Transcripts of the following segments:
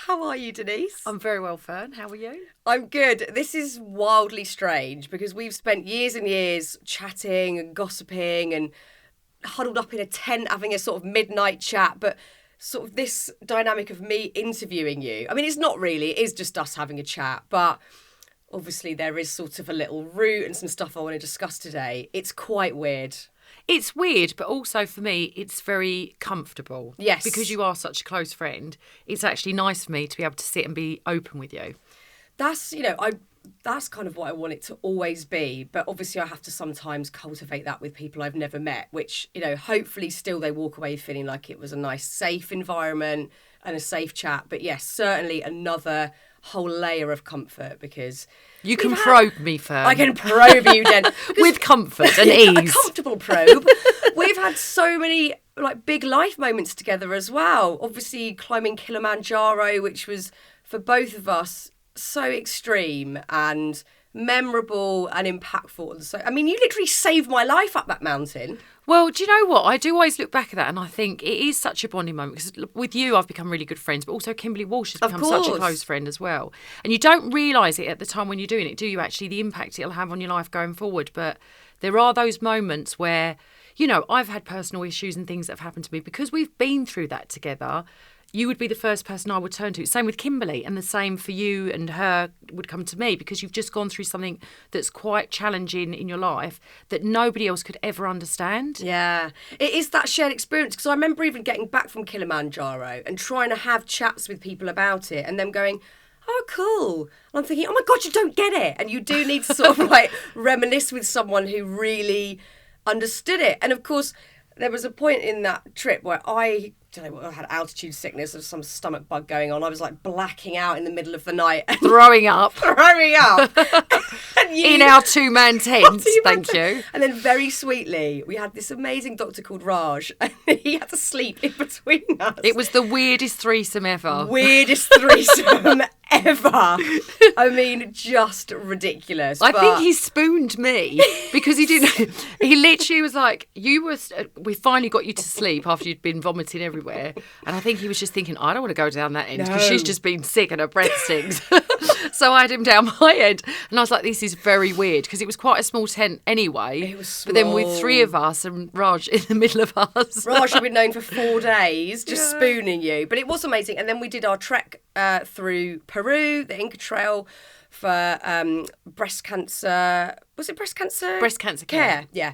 How are you, Denise? I'm very well, Fearne. How are you? I'm good. This is wildly strange because we've spent years and years chatting and gossiping and huddled up in a tent having a sort of midnight chat, but sort of this dynamic of me interviewing you. I mean, it's not really, it is just us having a chat, but obviously there is sort of a little route and some stuff I want to discuss today. It's quite weird. It's weird, but also for me, it's very comfortable. Yes. Because you are such a close friend, it's actually nice for me to be able to sit and be open with you. That's kind of what I want it to always be. But obviously I have to sometimes cultivate that with people I've never met, which, hopefully still they walk away feeling like it was a nice, safe environment and a safe chat. But yes, certainly another whole layer of comfort because you can probe me, Fearne. I can probe you, Jen. With comfort and ease. A comfortable probe. We've had so many big life moments together as well. Obviously climbing Kilimanjaro, which was for both of us so extreme and memorable and impactful. So, I mean, you literally saved my life up that mountain. Well, do you know what? I do always look back at that and I think it is such a bonding moment because with you, I've become really good friends, but also Kimberly Walsh has become such a close friend as well. And you don't realise it at the time when you're doing it, do you actually, the impact it'll have on your life going forward? But there are those moments where, I've had personal issues and things that have happened to me because we've been through that together. You would be the first person I would turn to. Same with Kimberly, and the same for you and her would come to me because you've just gone through something that's quite challenging in your life that nobody else could ever understand. Yeah, it is that shared experience because I remember even getting back from Kilimanjaro and trying to have chats with people about it and them going, oh, cool. And I'm thinking, oh my God, you don't get it. And you do need to sort of reminisce with someone who really understood it. And of course, there was a point in that trip where I had altitude sickness or some stomach bug going on. I was blacking out in the middle of the night. And throwing up. And in our two-man tent, thank you. And then very sweetly, we had this amazing doctor called Raj and he had to sleep in between us. It was the weirdest threesome ever. Weirdest threesome ever. I mean, just ridiculous. I think he spooned me because he didn't. He literally was like, we finally got you to sleep after you'd been vomiting everywhere. And I think he was just thinking, I don't want to go down that end because she's just been sick and her breath stinks. So I had him down my end. And I was like, this is very weird because it was quite a small tent anyway. It was small. But then with three of us and Raj in the middle of us. Raj had been known for 4 days, just spooning you. But it was amazing. And then we did our trek through Peru, the Inca Trail for breast cancer. Was it breast cancer? Breast cancer care. Yeah.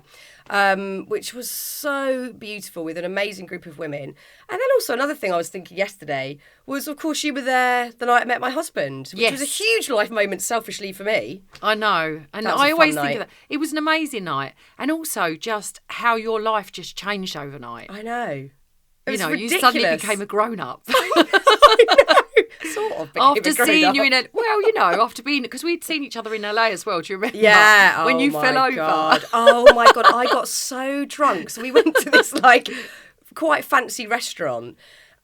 Which was so beautiful with an amazing group of women. And then also another thing I was thinking yesterday was, of course, you were there the night I met my husband, which was a huge life moment selfishly for me. I know. And I always think of that. It was an amazing night. And also just how your life just changed overnight. I know. You suddenly became a grown-up. I know. Sort of. After seeing you in after being, because we'd seen each other in LA as well. Do you remember? Yeah. When you fell over. God. Oh my God. I got so drunk. So we went to this quite fancy restaurant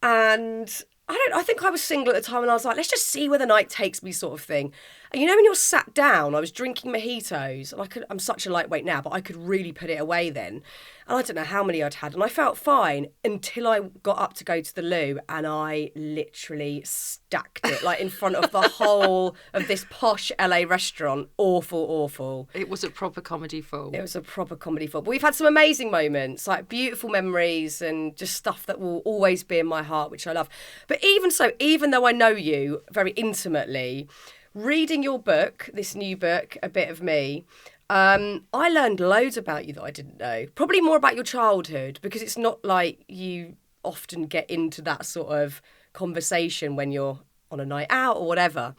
and I think I was single at the time and I was like, let's just see where the night takes me sort of thing. And when you're sat down, I was drinking mojitos and I'm such a lightweight now, but I could really put it away then. And I don't know how many I'd had. And I felt fine until I got up to go to the loo and I literally stacked it in front of the whole of this posh LA restaurant. Awful. It was a proper comedy film. But we've had some amazing moments, beautiful memories and just stuff that will always be in my heart, which I love. But even so, even though I know you very intimately, reading your book, this new book, A Bit of Me, I learned loads about you that I didn't know. Probably more about your childhood because it's not like you often get into that sort of conversation when you're on a night out or whatever.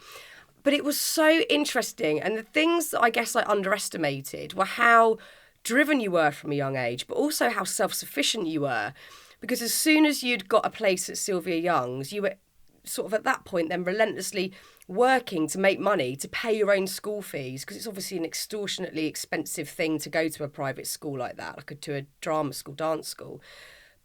But it was so interesting. And the things that I guess I underestimated were how driven you were from a young age, but also how self-sufficient you were. Because as soon as you'd got a place at Sylvia Young's, you were sort of at that point then relentlessly working to make money to pay your own school fees, because it's obviously an extortionately expensive thing to go to a private school like that, to a drama school, dance school.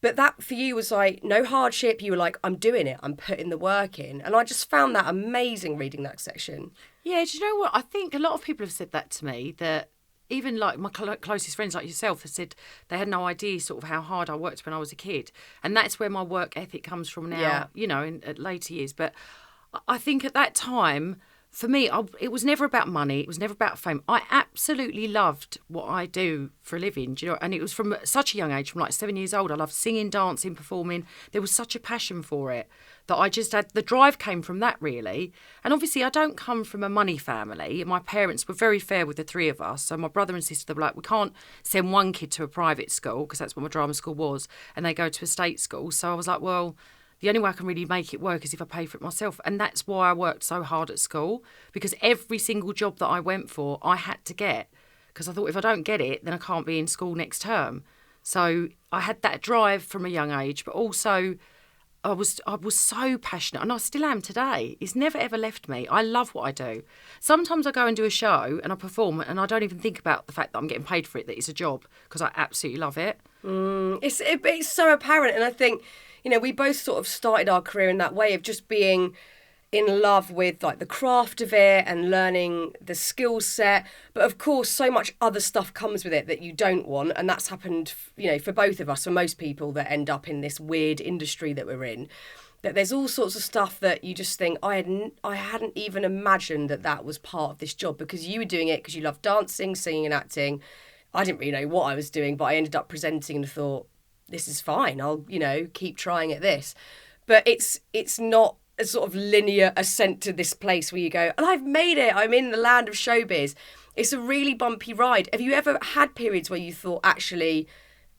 But that for you was no hardship. You were like, I'm doing it. I'm putting the work in. And I just found that amazing reading that section. Yeah, do you know what? I think a lot of people have said that to me, that even my closest friends like yourself have said they had no idea sort of how hard I worked when I was a kid. And that's where my work ethic comes from now, in at later years. But I think at that time, for me, it was never about money. It was never about fame. I absolutely loved what I do for a living, do you know? And it was from such a young age, from like 7 years old. I loved singing, dancing, performing. There was such a passion for it that I just had, the drive came from that, really. And obviously, I don't come from a money family. My parents were very fair with the three of us. So my brother and sister were like, we can't send one kid to a private school, because that's what my drama school was, and they go to a state school. So I was like, well, the only way I can really make it work is if I pay for it myself. And that's why I worked so hard at school, because every single job that I went for, I had to get, because I thought if I don't get it, then I can't be in school next term. So I had that drive from a young age, but also I was so passionate, and I still am today. It's never ever left me. I love what I do. Sometimes I go and do a show and I perform, and I don't even think about the fact that I'm getting paid for it, that it's a job, because I absolutely love it. It's so apparent, and I think, you know, we both sort of started our career in that way of just being in love with like the craft of it and learning the skill set. But of course, so much other stuff comes with it that you don't want. And that's happened, you know, for both of us, for most people that end up in this weird industry that we're in, that there's all sorts of stuff that you just think, I hadn't even imagined that was part of this job, because you were doing it because you love dancing, singing and acting. I didn't really know what I was doing, but I ended up presenting and thought, this is fine. I'll, you know, keep trying at this. But it's not a sort of linear ascent to this place where you go, and I've made it. I'm in the land of showbiz. It's a really bumpy ride. Have you ever had periods where you thought, actually,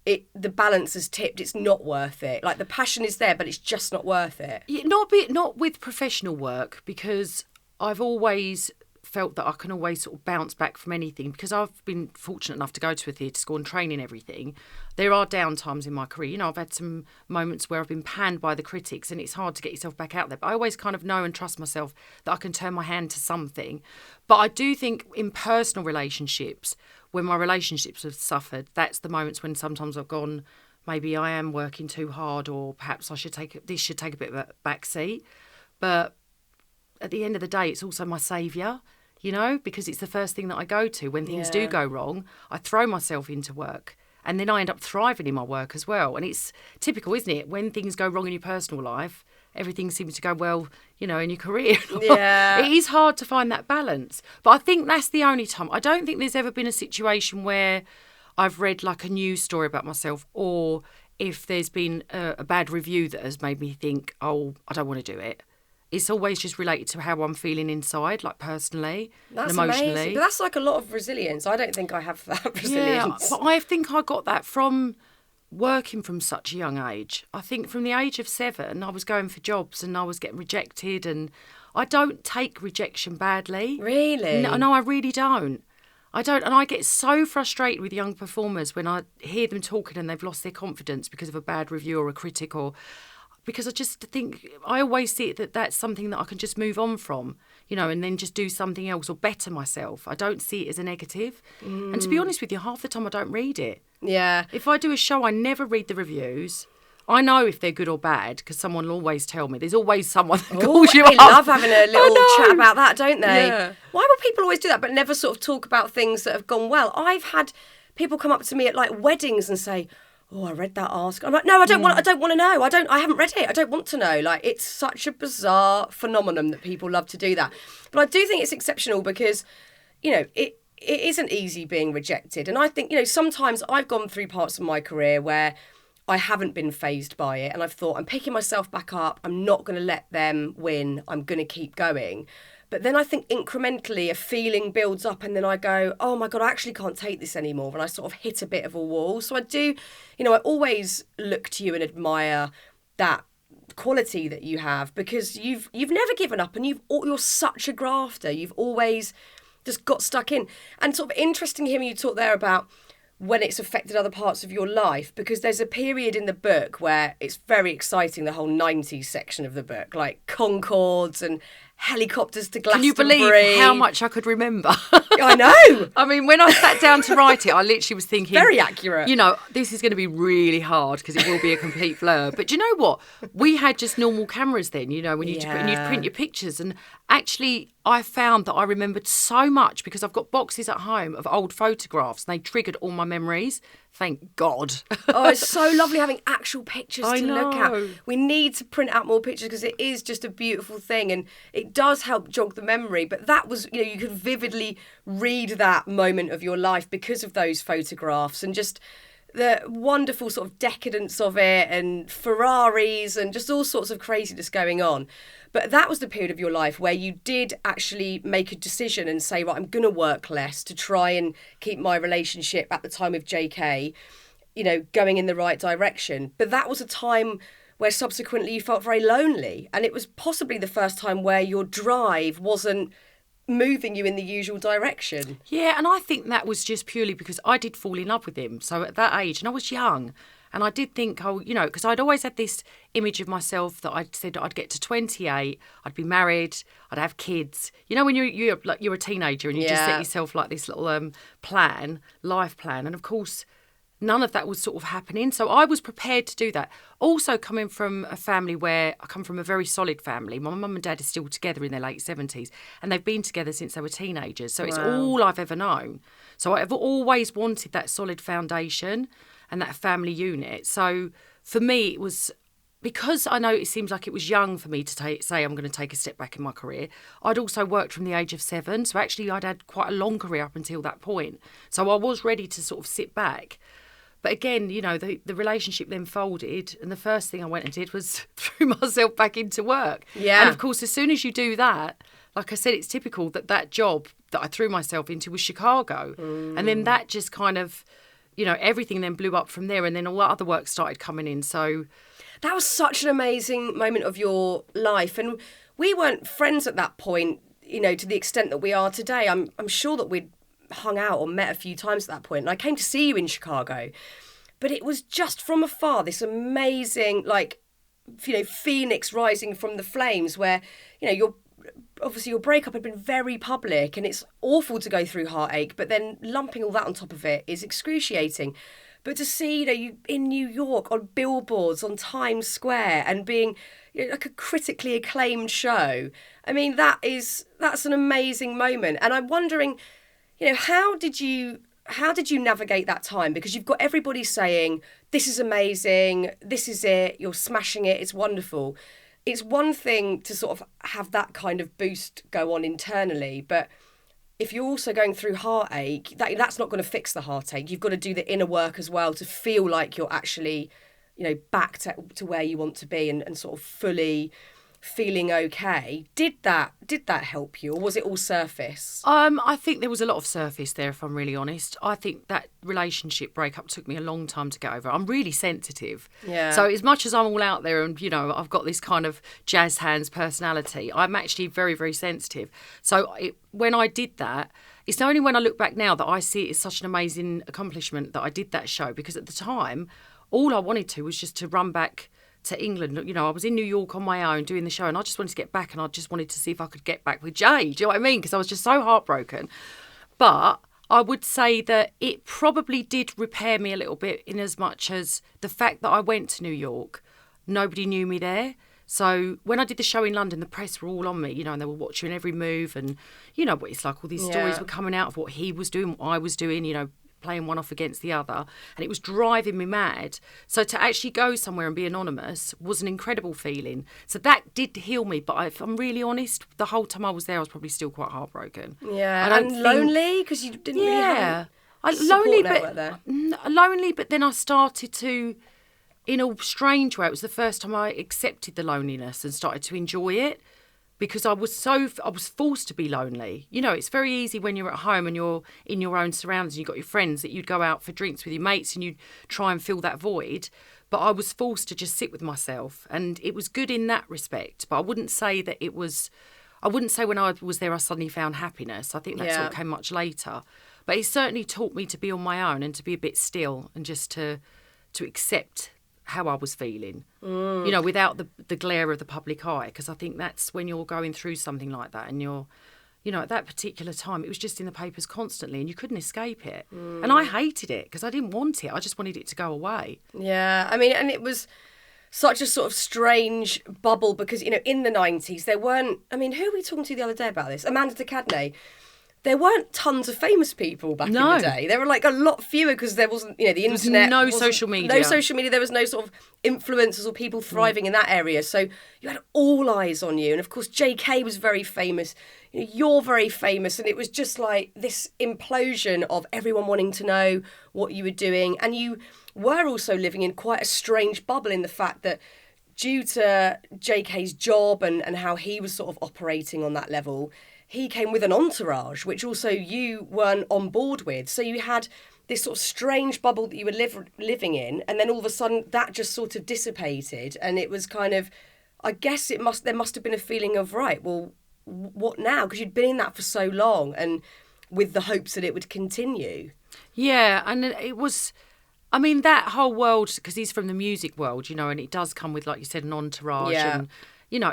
the balance has tipped, it's not worth it? Like, the passion is there, but it's just not worth it? Yeah, not with professional work, because I've always felt that I can always sort of bounce back from anything, because I've been fortunate enough to go to a theatre school and train in everything. There are down times in my career. You know, I've had some moments where I've been panned by the critics, and it's hard to get yourself back out there. But I always kind of know and trust myself that I can turn my hand to something. But I do think in personal relationships, when my relationships have suffered, that's the moments when sometimes I've gone, maybe I am working too hard, or perhaps this should take a bit of a back seat. But at the end of the day, it's also my saviour, you know, because it's the first thing that I go to when things do go wrong. I throw myself into work, and then I end up thriving in my work as well. And it's typical, isn't it? When things go wrong in your personal life, everything seems to go well, you know, in your career. Yeah. It is hard to find that balance. But I think that's the only time. I don't think there's ever been a situation where I've read like a news story about myself, or if there's been a bad review that has made me think, oh, I don't want to do it. It's always just related to how I'm feeling inside, like personally and emotionally. Amazing. But that's like a lot of resilience. I don't think I have that resilience. Yeah, but I think I got that from working from such a young age. I think from the age of 7, I was going for jobs and I was getting rejected, and I don't take rejection badly. Really? No, I really don't. I don't, and I get so frustrated with young performers when I hear them talking and they've lost their confidence because of a bad review or a critic, or because I just think, I always see it that that's something that I can just move on from, you know, and then just do something else or better myself. I don't see it as a negative. And to be honest with you, half the time I don't read it. Yeah. If I do a show, I never read the reviews. I know if they're good or bad, because someone will always tell me. There's always someone that calls you up. They love having a little chat about that, don't they? Yeah. Why will people always do that but never sort of talk about things that have gone well? I've had people come up to me at like weddings and say, oh, I read that article. I'm like, no, I don't want to know. I haven't read it. I don't want to know. Like, it's such a bizarre phenomenon that people love to do that. But I do think it's exceptional because, you know, it isn't easy being rejected. And I think, you know, sometimes I've gone through parts of my career where I haven't been fazed by it. And I've thought, I'm picking myself back up. I'm not going to let them win. I'm going to keep going. But then I think incrementally a feeling builds up, and then I go, oh my God, I actually can't take this anymore. And I sort of hit a bit of a wall. So I do, you know, I always look to you and admire that quality that you have, because you've never given up, and you're such a grafter. You've always just got stuck in. And sort of interesting hearing you talk there about when it's affected other parts of your life, because there's a period in the book where it's very exciting, the whole 90s section of the book, like Concords and helicopters to Glastonbury. Can you believe how much I could remember? I know. I mean, when I sat down to write it, I literally was thinking... Very accurate. You know, this is going to be really hard because it will be a complete blur. But do you know what? We had just normal cameras then, you know, when you'd print your pictures. And actually, I found that I remembered so much because I've got boxes at home of old photographs, and they triggered all my memories. Thank God. Oh, it's so lovely having actual pictures to look know. at. We need to print out more pictures because it is just a beautiful thing and it does help jog the memory. But that was, you could vividly read that moment of your life because of those photographs and just the wonderful sort of decadence of it and Ferraris and just all sorts of craziness going on. But that was the period of your life where you did actually make a decision and say, right, I'm going to work less to try and keep my relationship at the time with JK, going in the right direction. But that was a time where subsequently you felt very lonely. And it was possibly the first time where your drive wasn't moving you in the usual direction. Yeah, and I think that was just purely because I did fall in love with him. So at that age, and I was young, and I did think, because I'd always had this image of myself that I'd said I'd get to 28, I'd be married, I'd have kids. When you're a teenager and you just set yourself like this little life plan, and of course none of that was sort of happening. So I was prepared to do that. Also coming from a family where I come from a very solid family. My mum and dad are still together in their late 70s and they've been together since they were teenagers. So it's all I've ever known. So I've always wanted that solid foundation and that family unit. So for me, it was, because I know it seems like it was young for me to say I'm going to take a step back in my career, I'd also worked from the age of 7. So actually I'd had quite a long career up until that point. So I was ready to sort of sit back. But again, the relationship then folded and the first thing I went and did was threw myself back into work. Yeah. And of course, as soon as you do that, like I said, it's typical that job that I threw myself into was Chicago. And then that just kind of, everything then blew up from there and then all that other work started coming in. So that was such an amazing moment of your life. And we weren't friends at that point, to the extent that we are today. I'm sure that we'd hung out or met a few times at that point, and I came to see you in Chicago, but it was just from afar, this amazing phoenix rising from the flames where your breakup had been very public and it's awful to go through heartache, but then lumping all that on top of it is excruciating. But to see you in New York on billboards on Times Square and being like a critically acclaimed show, I mean that's an amazing moment. And I'm wondering, how did you navigate that time? Because you've got everybody saying, this is amazing, this is it, you're smashing it, it's wonderful. It's one thing to sort of have that kind of boost go on internally, but if you're also going through heartache, that's not going to fix the heartache. You've got to do the inner work as well to feel like you're actually, back to where you want to be and sort of fully feeling okay. Did that help you, or was it all surface? I think there was a lot of surface there, if I'm really honest. I think that relationship breakup took me a long time to get over. I'm really sensitive. Yeah. So as much as I'm all out there and, I've got this kind of jazz hands personality, I'm actually very, very sensitive. So when I did that, it's only when I look back now that I see it as such an amazing accomplishment that I did that show, because at the time, all I wanted to was just to run back to England. I was in New York on my own doing the show and I just wanted to get back, and I just wanted to see if I could get back with Jay. Do you know what I mean? Because I was just so heartbroken. But I would say that it probably did repair me a little bit, in as much as the fact that I went to New York, nobody knew me there. So when I did the show in London, the press were all on me, and they were watching every move, and what it's like, all these stories were coming out of what he was doing, what I was doing, playing one off against the other, and it was driving me mad. So to actually go somewhere and be anonymous was an incredible feeling. So that did heal me, but if I'm really honest, the whole time I was there I was probably still quite heartbroken. Yeah. And lonely, because you didn't really have lonely, but then I started to, in a strange way, it was the first time I accepted the loneliness and started to enjoy it. Because I was forced to be lonely. It's very easy when you're at home and you're in your own surroundings and you've got your friends that you'd go out for drinks with your mates and you'd try and fill that void. But I was forced to just sit with myself, and it was good in that respect. But I wouldn't say when I was there I suddenly found happiness. I think that sort of came much later. But it certainly taught me to be on my own and to be a bit still and just to accept how I was feeling, without the glare of the public eye, because I think that's when you're going through something like that and you're, at that particular time, it was just in the papers constantly and you couldn't escape it. And I hated it because I didn't want it. I just wanted it to go away. Yeah, I mean, and it was such a sort of strange bubble because, in the 90s, there weren't, who were we talking to the other day about this? Amanda de Cadney. there weren't tons of famous people back in the day. There were like a lot fewer because there wasn't, the internet. No social media. No social media. There was no sort of influencers or people thriving in that area. So you had all eyes on you. And of course, JK was very famous. You're very famous. And it was just like this implosion of everyone wanting to know what you were doing. And you were also living in quite a strange bubble in the fact that due to JK's job and how he was sort of operating on that level, he came with an entourage, which also you weren't on board with. So you had this sort of strange bubble that you were living in, and then all of a sudden that just sort of dissipated, and it was kind of, I guess there must have been a feeling of, right, well, what now? Because you'd been in that for so long, and with the hopes that it would continue. Yeah, and it was... I mean, that whole world, because he's from the music world, and it does come with, like you said, an entourage. Yeah. And,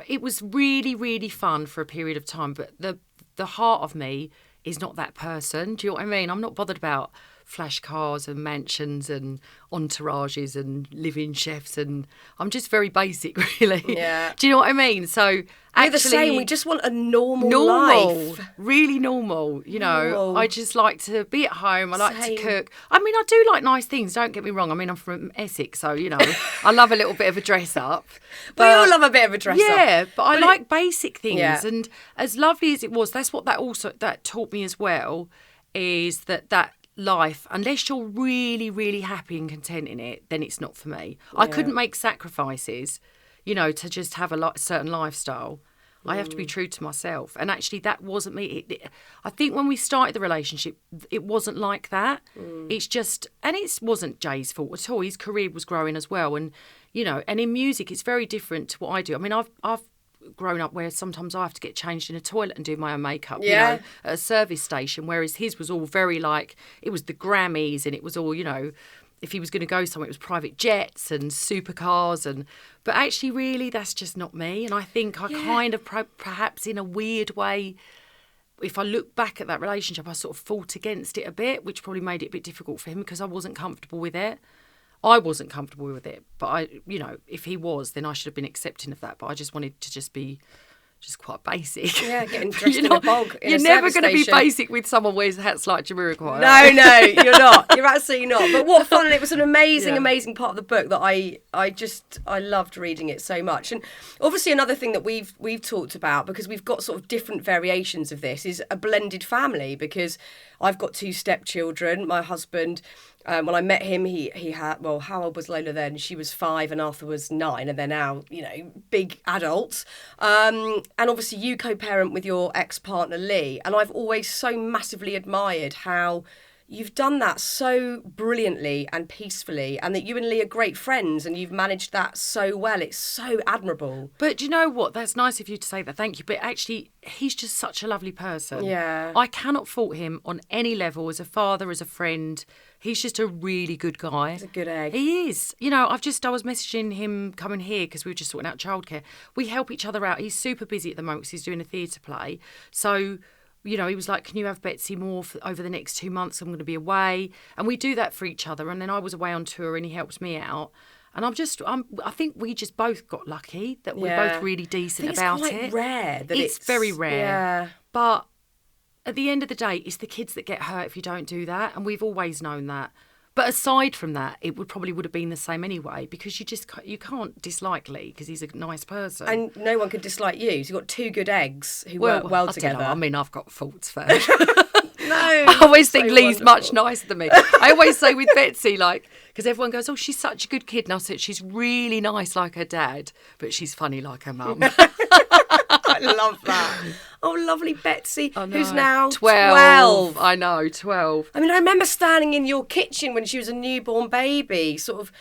it was really, really fun for a period of time. But the heart of me is not that person. Do you know what I mean? I'm not bothered about flash cars and mansions and entourages and live-in chefs. And I'm just very basic, really. Yeah. Do you know what I mean? So... We're the same. We just want a normal life. Really normal. Normal. I just like to be at home. I like Same. to cook. I mean, I do like nice things. Don't get me wrong. I mean, I'm from Essex, so, I love a little bit of a dress up. We all love a bit of a dress up. Yeah, but I like basic things. Yeah. And as lovely as it was, that's what that taught me as well, is that life, unless you're really, really happy and content in it, then it's not for me. Yeah. I couldn't make sacrifices, to just have a certain lifestyle. I have to be true to myself. And actually, that wasn't me. I think when we started the relationship, it wasn't like that. It's just, and it wasn't Jay's fault at all. His career was growing as well. And, and in music, it's very different to what I do. I mean, I've grown up where sometimes I have to get changed in a toilet and do my own makeup, at a service station, whereas his was all very like, it was the Grammys and it was all, if he was going to go somewhere, it was private jets and supercars. But actually, really, that's just not me. And I think I kind of, perhaps in a weird way, if I look back at that relationship, I sort of fought against it a bit, which probably made it a bit difficult for him because I wasn't comfortable with it. I wasn't comfortable with it. But if he was, then I should have been accepting of that. But I just wanted to just be... just quite basic. Yeah, getting dressed in a bog. You're never going to be basic with someone who wears hats like Jamiroquai. No, you're not. You're absolutely not. But what fun! And it was an amazing part of the book that I loved reading it so much. And obviously another thing that we've talked about, because we've got sort of different variations of this, is a blended family. Because I've got 2 stepchildren. My husband. When I met him, he had, well, how old was Lola then? She was 5 and Arthur was 9, and they're now, big adults. And obviously you co-parent with your ex-partner Lee, and I've always so massively admired how you've done that so brilliantly and peacefully, and that you and Lee are great friends and you've managed that so well. It's so admirable. But do you know what? That's nice of you to say that. Thank you. But actually, he's just such a lovely person. Yeah. I cannot fault him on any level, as a father, as a friend. He's just a really good guy. He's a good egg. He is. I was messaging him coming here because we were just sorting out childcare. We help each other out. He's super busy at the moment because he's doing a theatre play. So... he was like, can you have Betsy more over the next 2 months? I'm going to be away. And we do that for each other. And then I was away on tour and he helps me out. And I think we just both got lucky that we're both really decent about it. It's quite rare. It's very rare. Yeah. But at the end of the day, it's the kids that get hurt if you don't do that. And we've always known that. But aside from that, it would have been the same anyway, because you can't dislike Lee because he's a nice person. And no one could dislike you. So you've got 2 good eggs who work well together. I mean, I've got faults first. No. I always think Lee's much nicer than me. I always say with Betsy, because everyone goes, oh, she's such a good kid. And I said, she's really nice like her dad, but she's funny like her mum. I love that. Oh, lovely Betsy, who's now 12. I know, 12. I mean, I remember standing in your kitchen when she was a newborn baby, sort of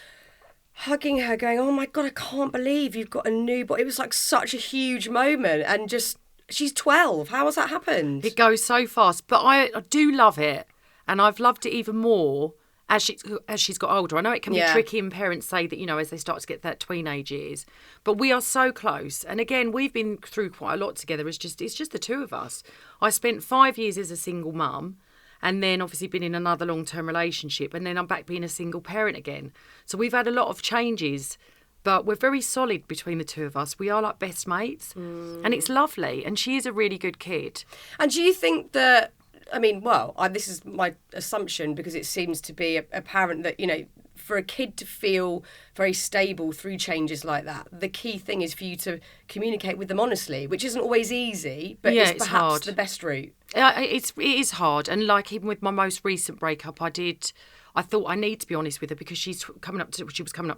hugging her, going, oh my God, I can't believe you've got a newborn. It was like such a huge moment, and just, she's 12. How has that happened? It goes so fast, but I do love it, and I've loved it even more as she's got older. I know it can be tricky, and parents say that, as they start to get that teenage years, but we are so close. And again, we've been through quite a lot together. It's just the 2 of us. I spent 5 years as a single mum, and then obviously been in another long-term relationship, and then I'm back being a single parent again. So we've had a lot of changes, but we're very solid between the 2 of us. We are like best mates, and it's lovely. And she is a really good kid. And do you think that I mean, this is my assumption because it seems to be apparent that, for a kid to feel very stable through changes like that, the key thing is for you to communicate with them honestly, which isn't always easy, but it's perhaps hard. The best route. It is hard. And like even with my most recent breakup, I thought I need to be honest with her because she was coming up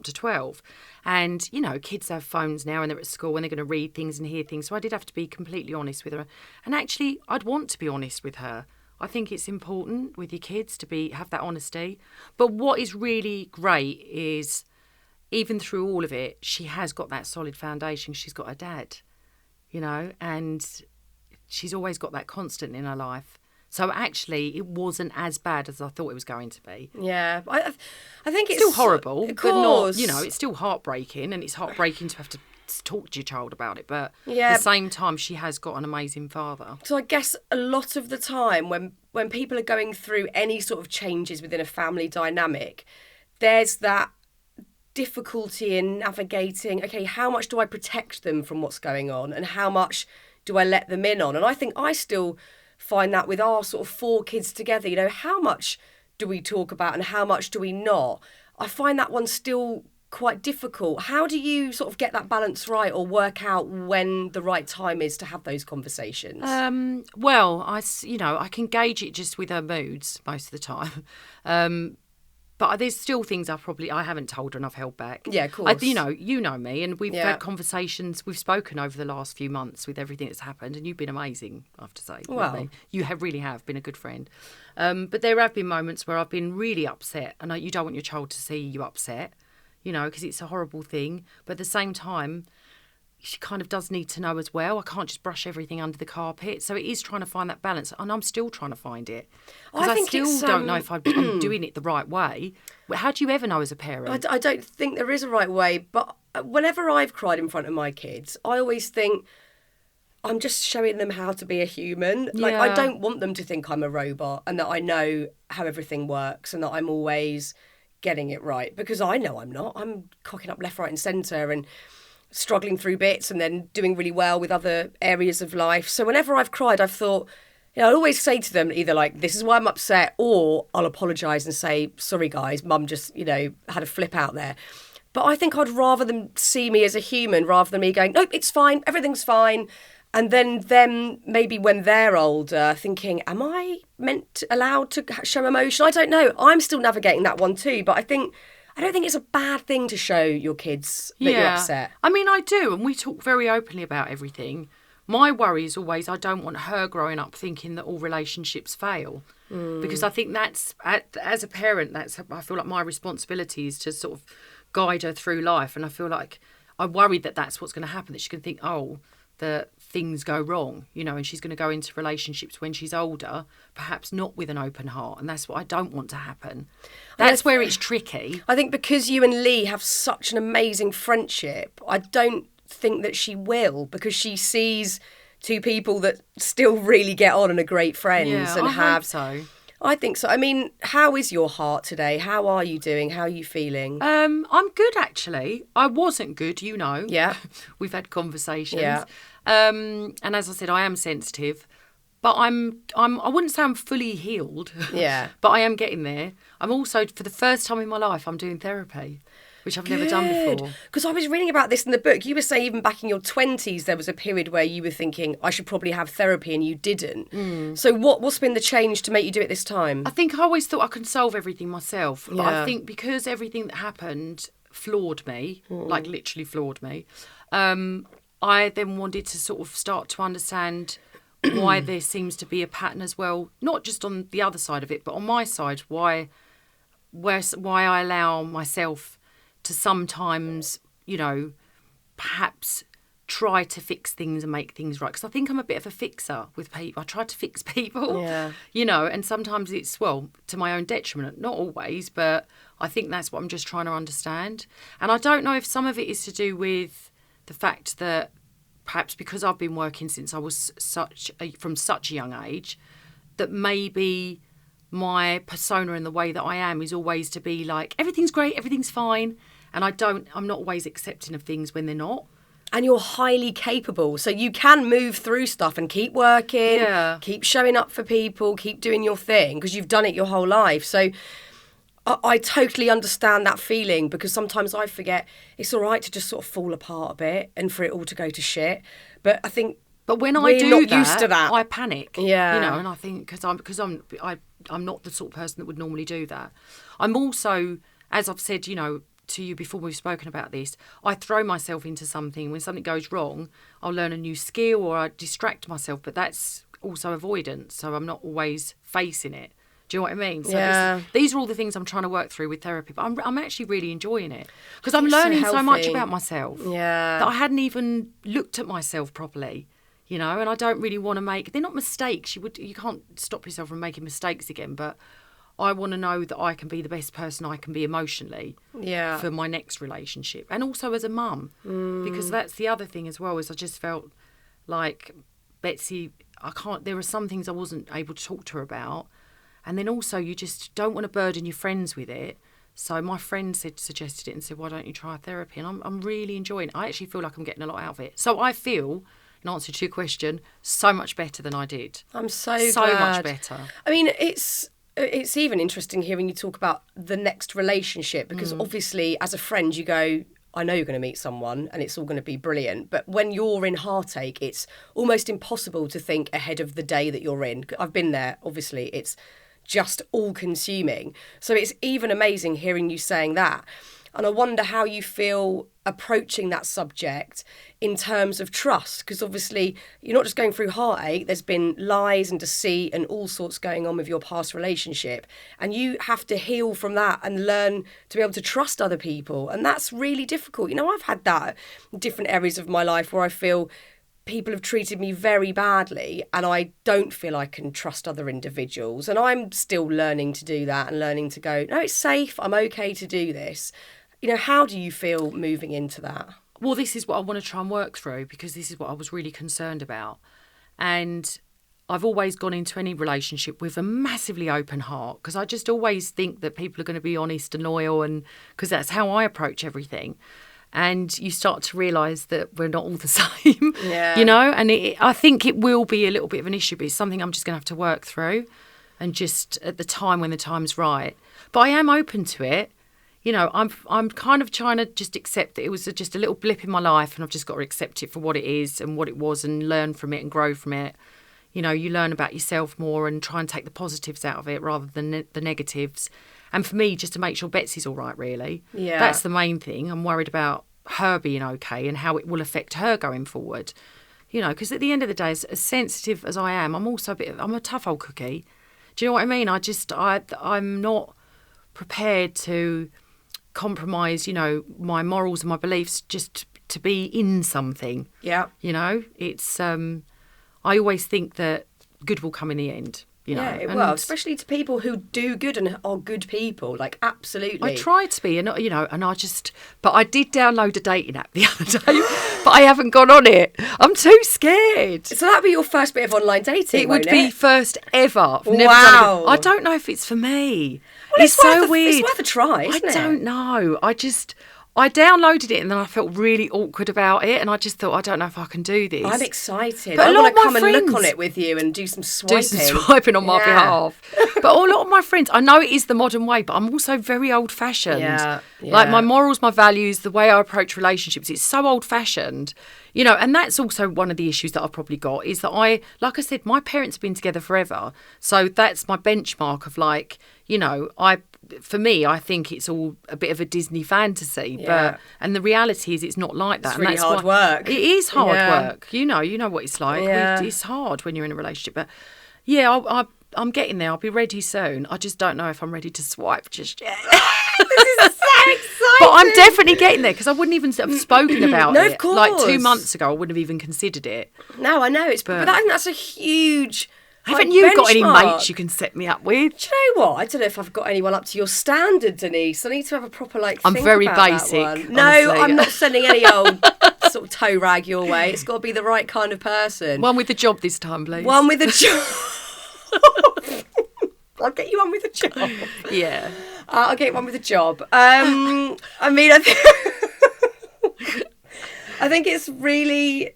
to 12. And, kids have phones now and they're at school and they're going to read things and hear things. So I did have to be completely honest with her. And actually, I'd want to be honest with her. I think it's important with your kids to have that honesty. But what is really great is, even through all of it, she has got that solid foundation. She's got her dad, and she's always got that constant in her life. So actually, it wasn't as bad as I thought it was going to be. Yeah, I think it's still horrible, of course. But not, it's still heartbreaking, and it's heartbreaking to have to talk to your child about it. But at the same time, she has got an amazing father. So I guess a lot of the time when people are going through any sort of changes within a family dynamic, there's that difficulty in navigating, okay, how much do I protect them from what's going on and how much do I let them in on? And I think I still find that with our sort of 4 kids together, how much do we talk about and how much do we not? I find that one still quite difficult. How do you sort of get that balance right or work out when the right time is to have those conversations? Well, I can gauge it just with her moods most of the time. But there's still things I haven't told her and I've held back. Yeah, of course. You know me, and we've had conversations. We've spoken over the last few months with everything that's happened, and you've been amazing, I have to say. Well, you really have been a good friend. But there have been moments where I've been really upset, and you don't want your child to see you upset, because it's a horrible thing. But at the same time, she kind of does need to know as well. I can't just brush everything under the carpet. So it is trying to find that balance. And I'm still trying to find it. Because I still don't know if I'm doing it the right way. How do you ever know as a parent? I don't think there is a right way. But whenever I've cried in front of my kids, I always think I'm just showing them how to be a human. Like, I don't want them to think I'm a robot and that I know how everything works and that I'm always getting it right. Because I know I'm not. I'm cocking up left, right and centre and struggling through bits and then doing really well with other areas of life. So whenever I've cried, I've thought, I'll always say to them either like, this is why I'm upset, or I'll apologise and say, sorry guys, mum just, had a flip out there. But I think I'd rather them see me as a human rather than me going, nope, it's fine, everything's fine. And then them, maybe when they're older, thinking, am I allowed to show emotion? I don't know. I'm still navigating that one too. But I don't think it's a bad thing to show your kids that you're upset. I mean, I do, and we talk very openly about everything. My worry is always I don't want her growing up thinking that all relationships fail. Because I think that's, as a parent, I feel like my responsibility is to sort of guide her through life. And I feel like I'm worried that that's what's going to happen, that she can think, that things go wrong, and she's going to go into relationships when she's older, perhaps not with an open heart. And that's what I don't want to happen. That's where it's tricky. I think because you and Lee have such an amazing friendship, I don't think that she will, because she sees 2 people that still really get on and are great friends. I hope so. I think so. I mean, how is your heart today? How are you doing? How are you feeling? I'm good, actually. I wasn't good, Yeah. We've had conversations. Yeah. And as I said, I am sensitive. But I wouldn't say I'm fully healed. Yeah. But I am getting there. I'm also, for the first time in my life, I'm doing therapy, which I've never done before. Because I was reading about this in the book. You were saying even back in your 20s, there was a period where you were thinking, I should probably have therapy, and you didn't. So what's been the change to make you do it this time? I think I always thought I could solve everything myself. But I think because everything that happened floored me, like literally floored me, I then wanted to sort of start to understand why there seems to be a pattern as well, not just on the other side of it, but on my side, why I allow myself to sometimes, perhaps try to fix things and make things right. Because I think I'm a bit of a fixer with people. I try to fix people, and sometimes it's, to my own detriment. Not always, but I think that's what I'm just trying to understand. And I don't know if some of it is to do with the fact that perhaps because I've been working since I was from such a young age, that maybe my persona and the way that I am is always to be like, everything's great, everything's fine. And I'm not always accepting of things when they're not. and you're highly capable. So you can move through stuff and keep working, keep showing up for people, keep doing your thing because you've done it your whole life. So I totally understand that feeling, because sometimes I forget it's all right to just sort of fall apart a bit and for it all to go to shit. But I think when I do not used to that, I panic. Yeah, you know, and I think because I'm not the sort of person that would normally do that. I'm also, as I've said, you know, to you before we've spoken about this, I throw myself into something. When something goes wrong, I'll learn a new skill or I distract myself, but that's also avoidance, so I'm not always facing it. Do you know what I mean? So these are all the things I'm trying to work through with therapy, but I'm actually really enjoying it because I'm learning so much about myself that I hadn't even looked at myself properly, you know, and I don't really want to make, they're not mistakes. You can't stop yourself from making mistakes again, but I want to know that I can be the best person I can be emotionally for my next relationship, and also as a mum, because that's the other thing as well, is I just felt like Betsy, there were some things I wasn't able to talk to her about. And then also you just don't want to burden your friends with it. So my friend suggested it and said, why don't you try therapy? And I'm really enjoying it. I actually feel like I'm getting a lot out of it. So I feel, in answer to your question, so much better than I did. I'm so glad. Much better. I mean, it's even interesting hearing you talk about the next relationship, because obviously as a friend you go, I know you're going to meet someone and it's all going to be brilliant. But when you're in heartache, it's almost impossible to think ahead of the day that you're in. I've been there, obviously. It's just all-consuming. So it's even amazing hearing you saying that. And I wonder how you feel approaching that subject in terms of trust, because obviously you're not just going through heartache, there's been lies and deceit and all sorts going on with your past relationship, and you have to heal from that and learn to be able to trust other people, and that's really difficult. You know, I've had that in different areas of my life where I feel people have treated me very badly and I don't feel I can trust other individuals. And I'm still learning to do that and learning to go, no, it's safe. I'm okay to do this. You know, how do you feel moving into that? Well, this is what I want to try and work through, because this is what I was really concerned about. And I've always gone into any relationship with a massively open heart, because I just always think that people are going to be honest and loyal, and because that's how I approach everything. And you start to realise that we're not all the same, you know, and I think it will be a little bit of an issue, but it's something I'm just going to have to work through, and just at the time when the time's right. But I am open to it. You know, I'm kind of trying to just accept that it was just a little blip in my life, and I've just got to accept it for what it is and what it was, and learn from it and grow from it. You know, you learn about yourself more and try and take the positives out of it rather than the negatives. And for me, just to make sure Betsy's all right, really. Yeah. That's the main thing. I'm worried about her being okay and how it will affect her going forward. You know, because at the end of the day, as sensitive as I am, I'm also I'm a tough old cookie. Do you know what I mean? I'm not prepared to compromise, you know, my morals and my beliefs just to be in something. Yeah. You know, it's, I always think that good will come in the end. You know, yeah, it will, especially to people who do good and are good people, like, absolutely. I try to be, and you know, but I did download a dating app the other day, but I haven't gone on it. I'm too scared. So that'd be your first bit of online dating, It would be it? First ever. Wow. I don't know if it's for me. Well, it's so weird. It's worth a try, isn't it? I don't know. I downloaded it and then I felt really awkward about it, and I just thought, I don't know if I can do this. I'm excited. But I want to come and look on it with you and do some swiping. Do some swiping on my behalf. But a lot of my friends, I know it is the modern way, but I'm also very old-fashioned. Yeah. Like my morals, my values, the way I approach relationships, it's so old-fashioned. You know, and that's also one of the issues that I've probably got, is that like I said, my parents have been together forever. So that's my benchmark of, like, you know, for me, I think it's all a bit of a Disney fantasy, and the reality is it's not like that. It's really hard work. It is hard work. You know what it's like. Yeah. It's hard when you're in a relationship. But yeah, I'm getting there. I'll be ready soon. I just don't know if I'm ready to swipe just yet. This is so exciting. But I'm definitely getting there, because I wouldn't even have spoken about it. No, of course. Like 2 months ago, I wouldn't have even considered it. No, I know. But I think that's a huge... Haven't you got any mates you can set me up with? Do you know what? I don't know if I've got anyone up to your standard, Denise. I need to have a proper, like, I'm think very about basic. That one. No, I'm not sending any old sort of toe rag your way. It's got to be the right kind of person. One with a job this time, please. One with a job. I'll get you one with a job. Yeah. I'll get one with a job. I mean, I think it's really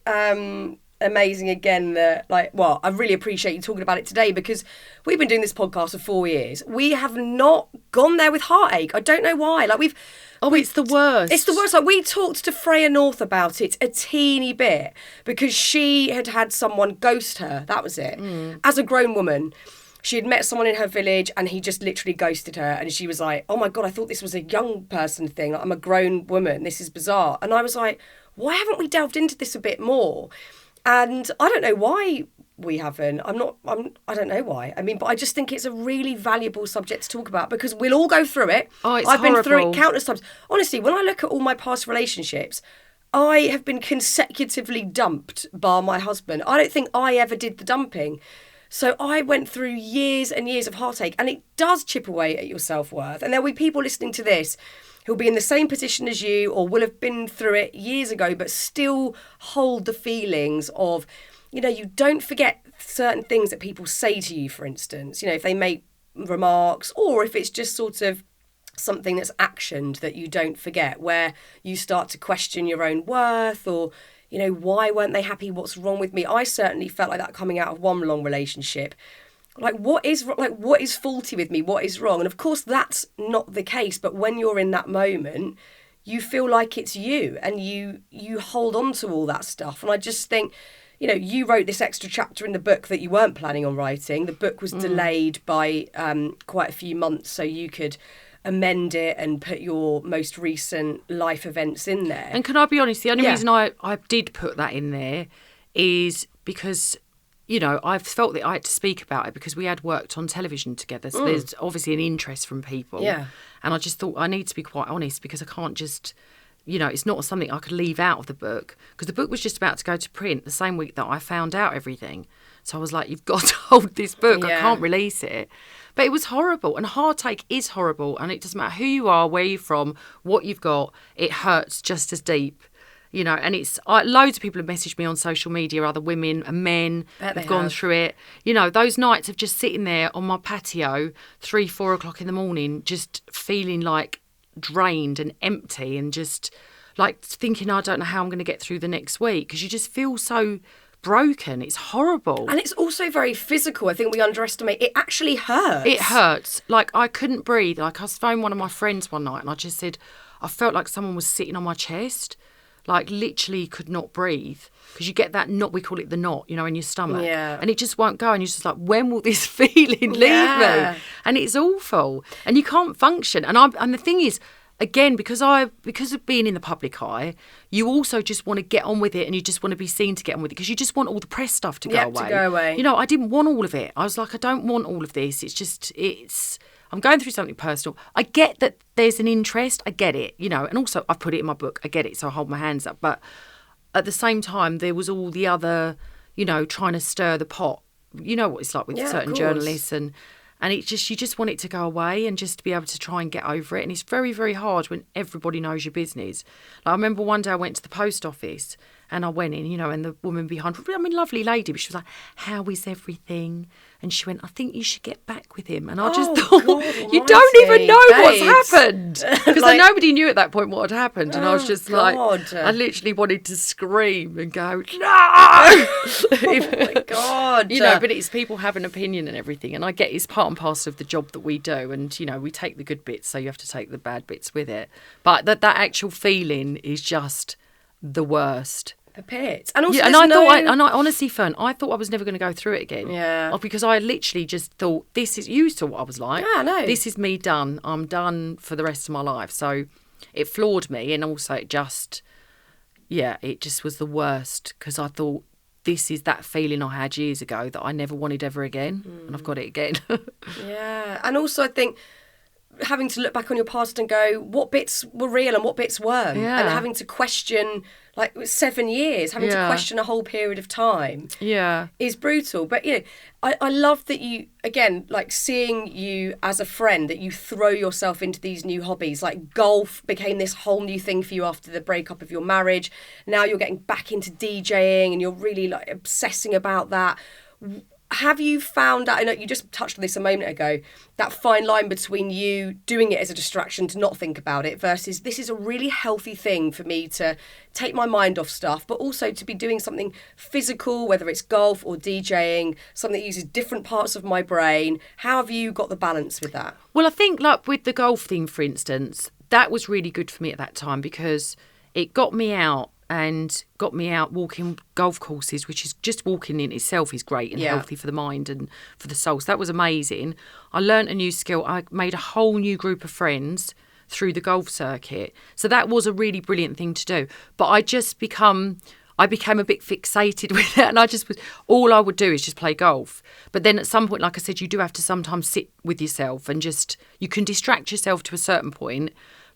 amazing again that, like, well, I really appreciate you talking about it today, because we've been doing this podcast for 4 years. We have not gone there with heartache. I don't know why. Like, it's the worst. It's the worst. Like, we talked to Freya North about it a teeny bit because she had someone ghost her. That was it. As a grown woman, she had met someone in her village and he just literally ghosted her. And she was like, oh my God, I thought this was a young person thing. Like, I'm a grown woman. This is bizarre. And I was like, why haven't we delved into this a bit more? And I don't know why we haven't. I don't know why. I mean, but I just think it's a really valuable subject to talk about because we'll all go through it. Oh, it's I've horrible. been through it countless times. Honestly, when I look at all my past relationships, I have been consecutively dumped by my husband. I don't think I ever did the dumping. So I went through years and years of heartache, and it does chip away at your self-worth. And there'll be people listening to this who'll be in the same position as you or will have been through it years ago, but still hold the feelings of, you know, you don't forget certain things that people say to you, for instance, you know, if they make remarks or if it's just sort of something that's actioned that you don't forget, where you start to question your own worth or, you know, why weren't they happy? What's wrong with me? I certainly felt like that coming out of one long relationship. Like, what is faulty with me? What is wrong? And of course, that's not the case. But when you're in that moment, you feel like it's you and you hold on to all that stuff. And I just think, you know, you wrote this extra chapter in the book that you weren't planning on writing. The book was delayed by quite a few months so you could amend it and put your most recent life events in there. And can I be honest, the only reason I did put that in there is because, you know, I felt that I had to speak about it because we had worked on television together. So there's obviously an interest from people. Yeah. And I just thought I need to be quite honest because I can't just, you know, it's not something I could leave out of the book because the book was just about to go to print the same week that I found out everything. So I was like, you've got to hold this book. I can't release it. But it was horrible. And heartache is horrible. And it doesn't matter who you are, where you're from, what you've got. It hurts just as deep. You know, and it's loads of people have messaged me on social media, other women and men have gone through it. You know, those nights of just sitting there on my patio, 3-4 o'clock in the morning, just feeling like drained and empty and just like thinking, I don't know how I'm going to get through the next week because you just feel so broken. It's horrible. And it's also very physical. I think we underestimate. It actually hurts. It hurts. Like, I couldn't breathe. Like, I phoned one of my friends one night and I just said, I felt like someone was sitting on my chest. Like, literally could not breathe. Because you get that knot, we call it the knot, you know, in your stomach. Yeah. And it just won't go. And you're just like, when will this feeling leave me? And it's awful. And you can't function. And the thing is, again, because of being in the public eye, you also just want to get on with it and you just want to be seen to get on with it because you just want all the press stuff to go away. You know, I didn't want all of it. I was like, I don't want all of this. I'm going through something personal. I get that there's an interest. I get it, you know, and also I put it in my book. I get it, so I hold my hands up. But at the same time, there was all the other, you know, trying to stir the pot. You know what it's like with certain journalists and it just, you just want it to go away and just to be able to try and get over it. And it's very, very hard when everybody knows your business. Like, I remember one day I went to the post office and I went in, you know, and the woman behind, I mean, lovely lady, but she was like, how is everything? And she went, I think you should get back with him. And I just thought, you don't even know what's happened. Because like, nobody knew at that point what had happened. And I was just like, I literally wanted to scream and go, no! Oh my God. You know, but it's people have an opinion and everything. And I get it's part and parcel of the job that we do. And, you know, we take the good bits, so you have to take the bad bits with it. But that actual feeling is just the worst. A pit. And also, I honestly, Fearne, I thought I was never going to go through it again. Yeah. Because I literally just thought, you saw what I was like. Yeah, no. This is me done. I'm done for the rest of my life. So it floored me. And also it just was the worst because I thought, this is that feeling I had years ago that I never wanted ever again. And I've got it again. Yeah. And also I think having to look back on your past and go, what bits were real and what bits weren't? Yeah. And having to question, like, 7 years, having to question a whole period of time is brutal. But, you know, I love that you, again, like, seeing you as a friend, that you throw yourself into these new hobbies. Like, golf became this whole new thing for you after the breakup of your marriage. Now you're getting back into DJing and you're really, like, obsessing about that. have you found out, I know you just touched on this a moment ago, that fine line between you doing it as a distraction to not think about it versus this is a really healthy thing for me to take my mind off stuff, but also to be doing something physical, whether it's golf or DJing, something that uses different parts of my brain. How have you got the balance with that? Well, I think like with the golf thing, for instance, that was really good for me at that time because it got me out walking golf courses, which is just walking in itself is great and healthy for the mind and for the soul. So that was amazing. I learnt a new skill. I made a whole new group of friends through the golf circuit. So that was a really brilliant thing to do. But I became a bit fixated with it, and all I would do is just play golf. But then at some point, like I said, you do have to sometimes sit with yourself and you can distract yourself to a certain point.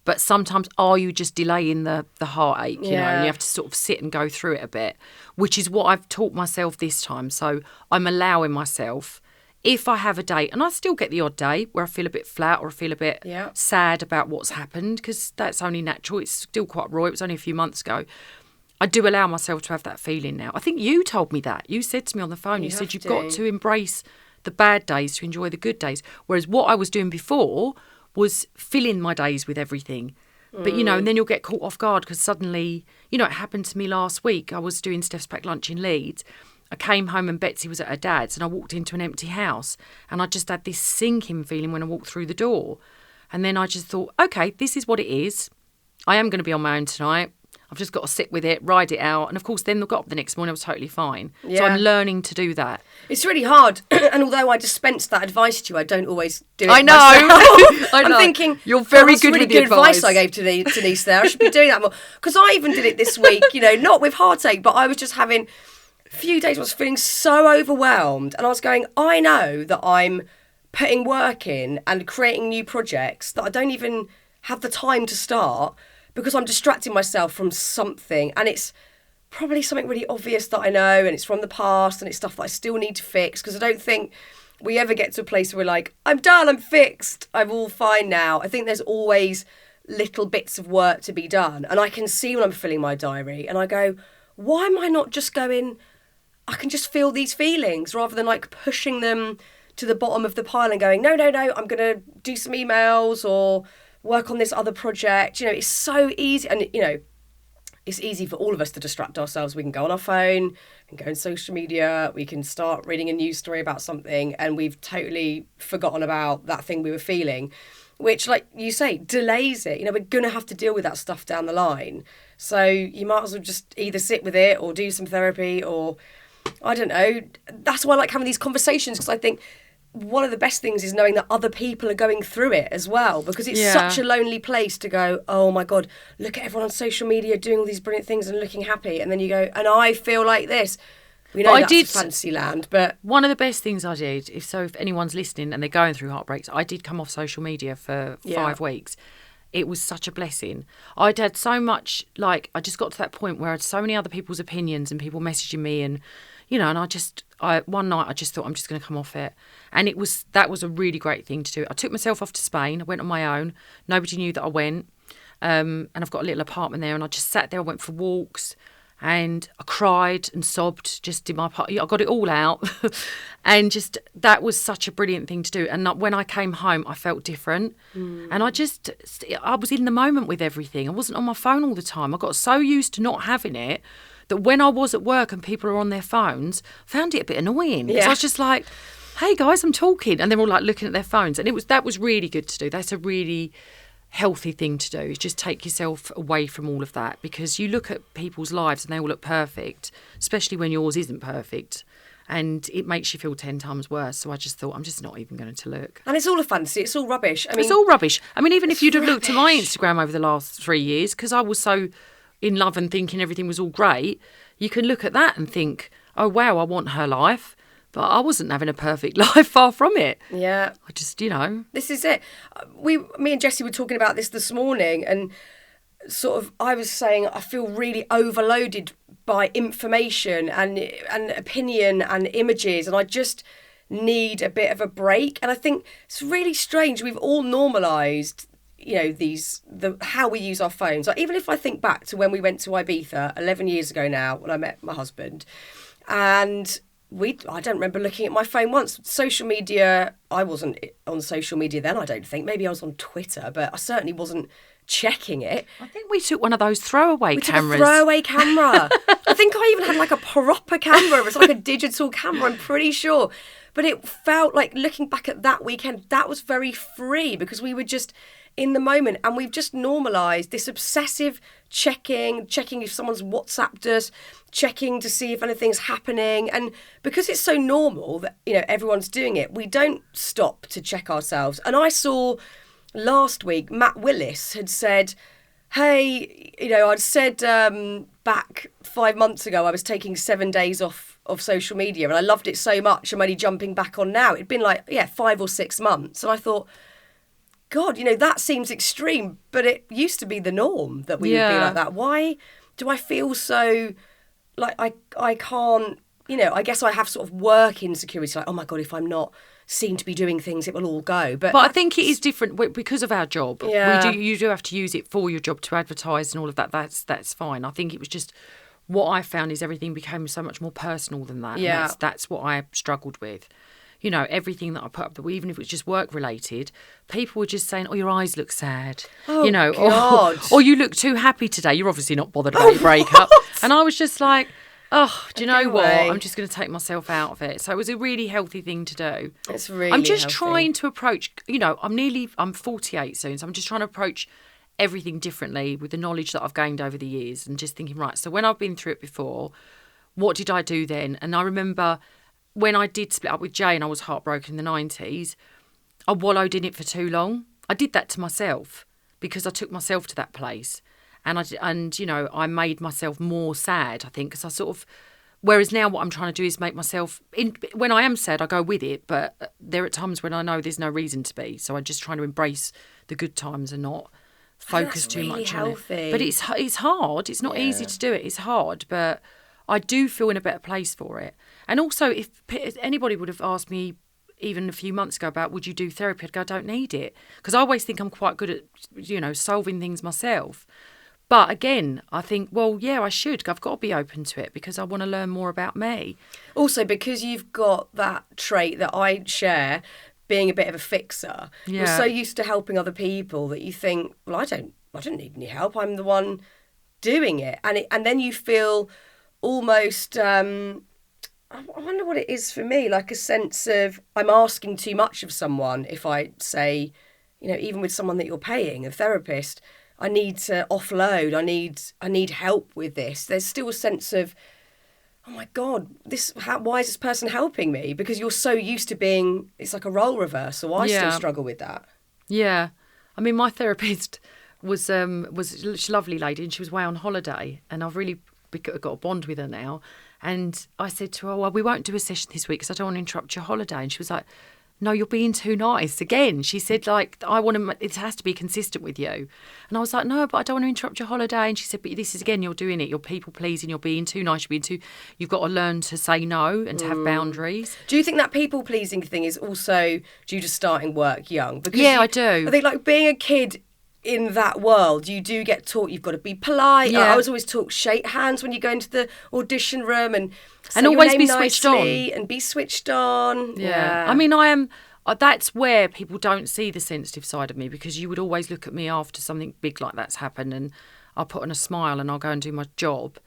But sometimes are you just delaying the heartache, you know, and you have to sort of sit and go through it a bit, which is what I've taught myself this time. So I'm allowing myself, if I have a day, and I still get the odd day where I feel a bit flat or I feel a bit sad about what's happened, because that's only natural. It's still quite raw. It was only a few months ago. I do allow myself to have that feeling now. I think you told me that. You said to me on the phone, you said you've got to embrace the bad days to enjoy the good days. Whereas what I was doing before was filling my days with everything. But, you know, and then you'll get caught off guard because suddenly, you know, it happened to me last week. I was doing Steph's Packed Lunch in Leeds. I came home and Betsy was at her dad's and I walked into an empty house and I just had this sinking feeling when I walked through the door. And then I just thought, okay, this is what it is. I am going to be on my own tonight. I've just got to sit with it, ride it out. And of course, then I got up the next morning, I was totally fine. Yeah. So I'm learning to do that. It's really hard. And although I dispense that advice to you, I don't always do it I know. I know. I'm thinking, you're very good really with the advice I gave to Denise there. I should be doing that more. Because I even did it this week, you know, not with heartache, but I was just having a few days I was feeling so overwhelmed. And I was going, I know that I'm putting work in and creating new projects that I don't even have the time to start, because I'm distracting myself from something, and it's probably something really obvious that I know, and it's from the past, and it's stuff that I still need to fix, because I don't think we ever get to a place where we're like, I'm done, I'm fixed, I'm all fine now. I think there's always little bits of work to be done, and I can see when I'm filling my diary, and I go, why am I not just going, I can just feel these feelings, rather than like pushing them to the bottom of the pile and going, no, I'm going to do some emails or work on this other project. You know, it's so easy. And, you know, it's easy for all of us to distract ourselves. We can go on our phone and go on social media. We can start reading a news story about something and we've totally forgotten about that thing we were feeling, which, like you say, delays it. You know, we're going to have to deal with that stuff down the line. So you might as well just either sit with it or do some therapy or, I don't know. That's why I like having these conversations, because I think one of the best things is knowing that other people are going through it as well, because it's such a lonely place to go, oh my God, look at everyone on social media doing all these brilliant things and looking happy. And then you go, and I feel like this. We know that's fantasy land, but... One of the best things I did, if anyone's listening and they're going through heartbreaks, I did come off social media for 5 weeks. It was such a blessing. I'd had so much, like, I just got to that point where I had so many other people's opinions and people messaging me and, you know, and one night I just thought I'm just going to come off it. And that was a really great thing to do. I took myself off to Spain. I went on my own. Nobody knew that I went. And I've got a little apartment there, and I just sat there. I went for walks and I cried and sobbed, just did my part. I got it all out. And just, that was such a brilliant thing to do. And when I came home, I felt different. And I was in the moment with everything. I wasn't on my phone all the time. I got so used to not having it that when I was at work and people are on their phones, I found it a bit annoying. Because I was just like, hey guys, I'm talking. And they're all like looking at their phones. And that was really good to do. That's a really healthy thing to do, is just take yourself away from all of that, because you look at people's lives and they all look perfect, especially when yours isn't perfect. And it makes you feel 10 times worse. So I just thought, I'm just not even going to look. And it's all a fantasy. It's all rubbish. I mean, it's all rubbish. I mean, even if you'd have looked at my Instagram over the last 3 years, because I was so in love and thinking everything was all great, you can look at that and think, oh, wow, I want her life. But I wasn't having a perfect life, far from it. Yeah. I just, you know. This is it. Me and Jessie were talking about this morning, and sort of I was saying I feel really overloaded by information and opinion and images, and I just need a bit of a break. And I think it's really strange. We've all normalised, you know, how we use our phones. Like, even if I think back to when we went to Ibiza 11 years ago now, when I met my husband, and I don't remember looking at my phone once. Social media, I wasn't on social media then, I don't think. Maybe I was on Twitter, but I certainly wasn't checking it. I think we took one of those throwaway cameras. Took a throwaway camera. I think I even had like a proper camera. It was like a digital camera, I'm pretty sure. But it felt like, looking back at that weekend, that was very free because we were just in the moment, and we've just normalised this obsessive checking if someone's WhatsApped us, checking to see if anything's happening. And because it's so normal that, you know, everyone's doing it, we don't stop to check ourselves. And I saw last week, Matt Willis had said, hey, you know, I'd said back 5 months ago I was taking 7 days off of social media and I loved it so much, I'm only jumping back on now. It'd been like, 5 or 6 months. And I thought, God, you know, that seems extreme, but it used to be the norm that we would be like that. Why do I feel so like I can't, you know, I guess I have sort of work insecurity, like, oh my God, if I'm not seen to be doing things, it will all go. But I think it is different because of our job. Yeah. You do have to use it for your job to advertise and all of that. That's fine. I think it was just, what I found is everything became so much more personal than that. Yeah. And that's what I struggled with. You know, everything that I put up, even if it was just work related, people were just saying, oh, your eyes look sad. Oh, you know, God. Or you look too happy today. You're obviously not bothered about your breakup. And I was just like, oh, do you know what? I'm just going to take myself out of it. So it was a really healthy thing to do. It's really I'm just healthy. trying to approach, you know, I'm 48 soon, so I'm just trying to approach everything differently with the knowledge that I've gained over the years, and just thinking, right, so when I've been through it before, what did I do then? And I remember when I did split up with Jay and I was heartbroken in the 90s, I wallowed in it for too long. I did that to myself because I took myself to that place. And you know, I made myself more sad, I think, because I sort of... Whereas now what I'm trying to do is make myself... when I am sad, I go with it, but there are times when I know there's no reason to be. So I'm just trying to embrace the good times and not focus too really much healthy. on it. But it's hard. It's not easy to do it. It's hard, but I do feel in a better place for it. And also, if anybody would have asked me even a few months ago about would you do therapy, I'd go, I don't need it. Because I always think I'm quite good at, you know, solving things myself. But again, I think, well, yeah, I should. I've got to be open to it because I want to learn more about me. Also, because you've got that trait that I share, being a bit of a fixer. Yeah. You're so used to helping other people that you think, well, I don't need any help. I'm the one doing it. And then you feel almost... I wonder what it is for me, like a sense of I'm asking too much of someone if I say, you know, even with someone that you're paying, a therapist, I need to offload, I need help with this. There's still a sense of, oh my God, why is this person helping me? Because you're so used to being, it's like a role reversal. I still struggle with that. Yeah. I mean, my therapist was a lovely lady and she was away on holiday, and I've really got a bond with her now. And I said to her, well, we won't do a session this week because I don't want to interrupt your holiday. And she was like, no, you're being too nice. Again, she said, like, it has to be consistent with you. And I was like, no, but I don't want to interrupt your holiday. And she said, but this is, again, you're doing it. You're people pleasing. You're being too nice. You've got to learn to say no and to have boundaries. Do you think that people pleasing thing is also due to starting work young? Because I do. I think, like, being a kid in that world, you do get taught you've got to be polite. Yeah. I was always taught shake hands when you go into the audition room and always be switched on. And be switched on. Yeah. I mean, I am. That's where people don't see the sensitive side of me, because you would always look at me after something big like that's happened and I'll put on a smile and I'll go and do my job,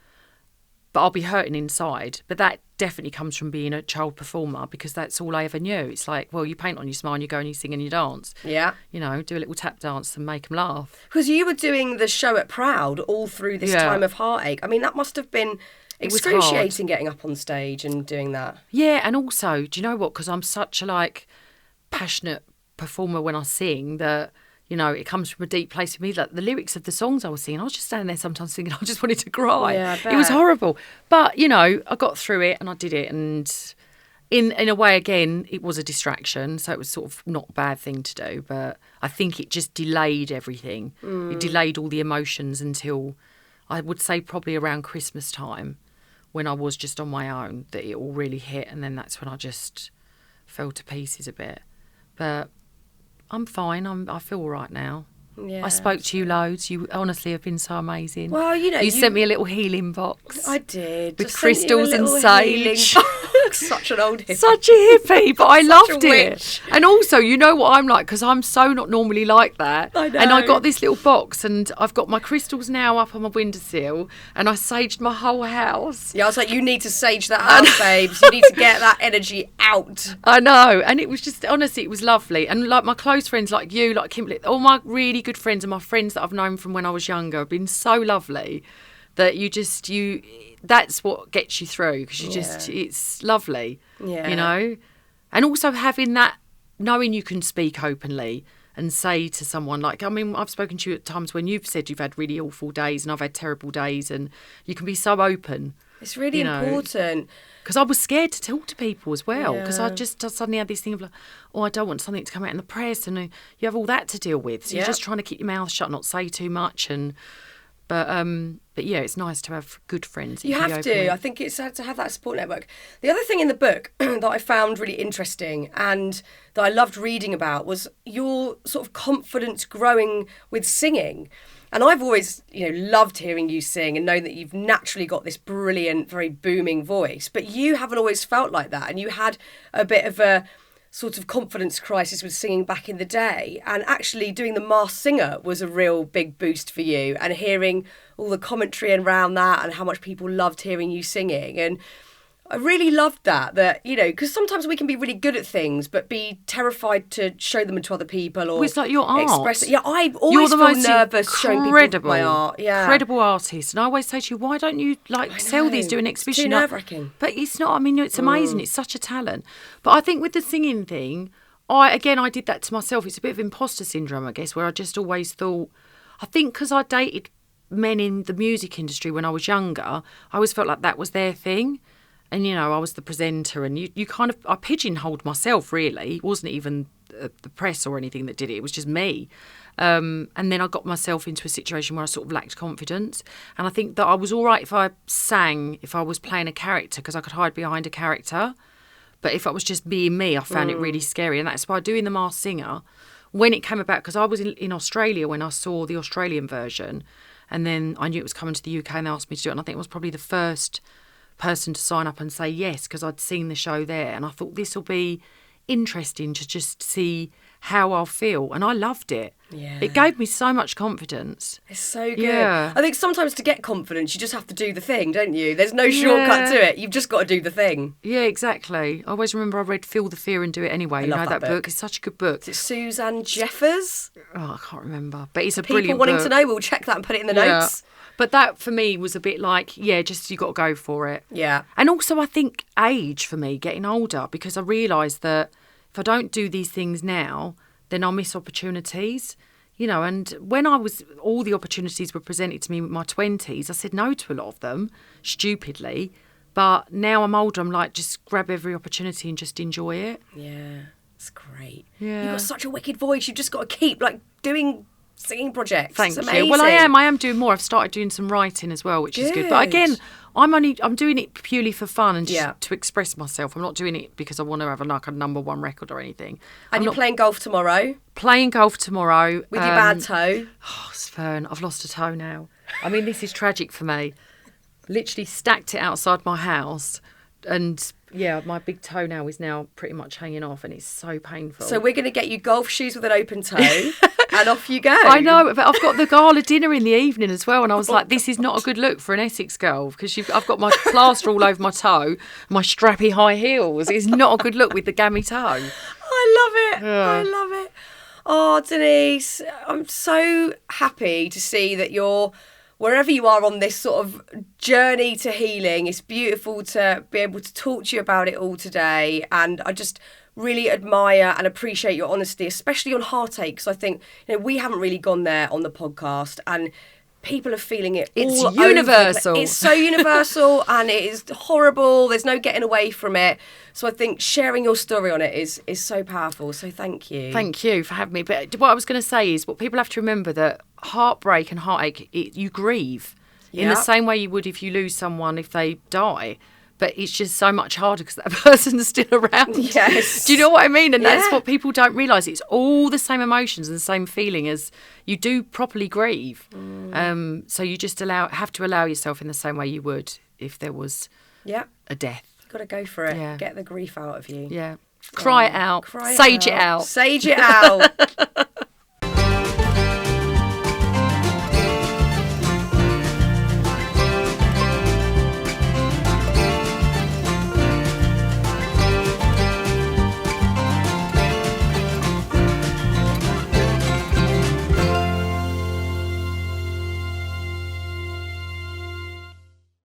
but I'll be hurting inside. But that definitely comes from being a child performer, because that's all I ever knew. It's like, well, you paint on your smile and you go and you sing and you dance. Yeah. You know, do a little tap dance and make them laugh. Because you were doing the show at Proud all through this time of heartache. I mean, that must have been excruciating, getting up on stage and doing that. Yeah, and also, do you know what? Because I'm such a, passionate performer when I sing that, you know, it comes from a deep place for me. Like the lyrics of the songs I was singing, I was just standing there sometimes thinking I just wanted to cry. Yeah, I bet. It was horrible. But, you know, I got through it and I did it. And in a way, again, it was a distraction. So it was sort of not a bad thing to do. But I think it just delayed everything. It delayed all the emotions until, I would say, probably around Christmas time, when I was just on my own, that it all really hit. And then that's when I just fell to pieces a bit. But I'm fine. I feel all right now. Yeah. I spoke to you loads. You honestly have been so amazing. Well, you know, you sent me a little healing box. I did. With crystals and sage. Such an old hippie. Such a hippie, but I loved it. Witch. And also, you know what I'm like, because I'm so not normally like that. I know. And I got this little box, and I've got my crystals now up on my windowsill, and I saged my whole house. Yeah, I was like, you need to sage that house, babes. You need to get that energy out. I know. And it was just, honestly, it was lovely. And like my close friends like you, like Kimberly, all my really good friends and my friends that I've known from when I was younger have been so lovely that that's what gets you through, because it's lovely, you know. And also having that, knowing you can speak openly and say to someone, like, I mean, I've spoken to you at times when you've said you've had really awful days and I've had terrible days, and you can be so open. It's really important. Because I was scared to talk to people as well, because I just suddenly had this thing of like, oh, I don't want something to come out in the press, and you have all that to deal with. So you're just trying to keep your mouth shut, not say too much, But yeah, it's nice to have good friends. You have to. I think it's had to have that support network. The other thing in the book that I found really interesting and that I loved reading about was your sort of confidence growing with singing. And I've always, loved hearing you sing and known that you've naturally got this brilliant, very booming voice. But you haven't always felt like that. And you had a bit of a sort of confidence crisis with singing back in the day, and actually doing The Masked Singer was a real big boost for you, and hearing all the commentary around that and how much people loved hearing you singing. And I really loved that because sometimes we can be really good at things but be terrified to show them to other people or it's like your art. Express it. Yeah, I always feel nervous showing people my art. Yeah. Incredible artist. And I always say to you, why don't you sell these, do an exhibition? It's too nerve-wracking. But it's not. I mean, it's amazing. It's such a talent. But I think with the singing thing, I did that to myself. It's a bit of imposter syndrome, I guess, where I just always thought, I think because I dated men in the music industry when I was younger, I always felt like that was their thing. And, I was the presenter, and I pigeonholed myself, really. It wasn't even the press or anything that did it. It was just me. And then I got myself into a situation where I sort of lacked confidence. And I think that I was all right if I sang, if I was playing a character, because I could hide behind a character. But if I was just being me, I found it really scary. And that's why doing The Masked Singer, when it came about, because I was in Australia when I saw the Australian version, and then I knew it was coming to the UK and they asked me to do it. And I think it was probably the first person to sign up and say yes, because I'd seen the show there, and I thought this will be interesting to just see how I'll feel, and I loved it. Yeah. It gave me so much confidence. It's so good. Yeah. I think sometimes to get confidence you just have to do the thing, don't you? There's no shortcut to it. You've just got to do the thing. Yeah, exactly. I always remember I read Feel the Fear and Do It Anyway. I love that book. It's such a good book. Is it Suzanne Jeffers? Oh, I can't remember, but it's a People brilliant book. People wanting to know, we'll check that and put it in the notes. But that, for me, was a bit like, just you got to go for it. Yeah. And also, I think age for me, getting older, because I realised that if I don't do these things now, then I'll miss opportunities. And when all the opportunities were presented to me in my 20s, I said no to a lot of them, stupidly. But now I'm older, I'm like, just grab every opportunity and just enjoy it. Yeah, it's great. Yeah. You've got such a wicked voice. You've just got to keep, doing singing projects. Thank you. Well, I am doing more. I've started doing some writing as well, which is good. But again, I'm doing it purely for fun and just to express myself. I'm not doing it because I want to have a number one record or anything. And you're playing golf tomorrow? Playing golf tomorrow. With your bad toe? Oh, Fearne, I've lost a toe now. I mean, this is tragic for me. Literally stacked it outside my house, and my big toenail is now pretty much hanging off, and it's so painful. So we're going to get you golf shoes with an open toe, and off you go. I know, but I've got the gala dinner in the evening as well, and I was like, this is not a good look for an Essex girl, because I've got my plaster all over my toe, my strappy high heels. It's not a good look with the gammy toe. I love it. Yeah. I love it. Oh, Denise, I'm so happy to see that you're wherever you are on this sort of journey to healing. It's beautiful to be able to talk to you about it all today. And I just really admire and appreciate your honesty, especially on heartache. Because I think we haven't really gone there on the podcast, and people are feeling it. It's all universal. It's so universal, and it is horrible. There's no getting away from it. So I think sharing your story on it is so powerful. So thank you. Thank you for having me. But what I was going to say is, what people have to remember, that heartbreak and heartache, you grieve in the same way you would if you lose someone, if they die. But it's just so much harder because that person's still around. Yes. Do you know what I mean? And that's what people don't realise. It's all the same emotions and the same feeling as you do properly grieve. So you just have to allow yourself in the same way you would if there was a death. You've got to go for it. Yeah. Get the grief out of you. Yeah. Cry it out. Sage it out. Sage it out.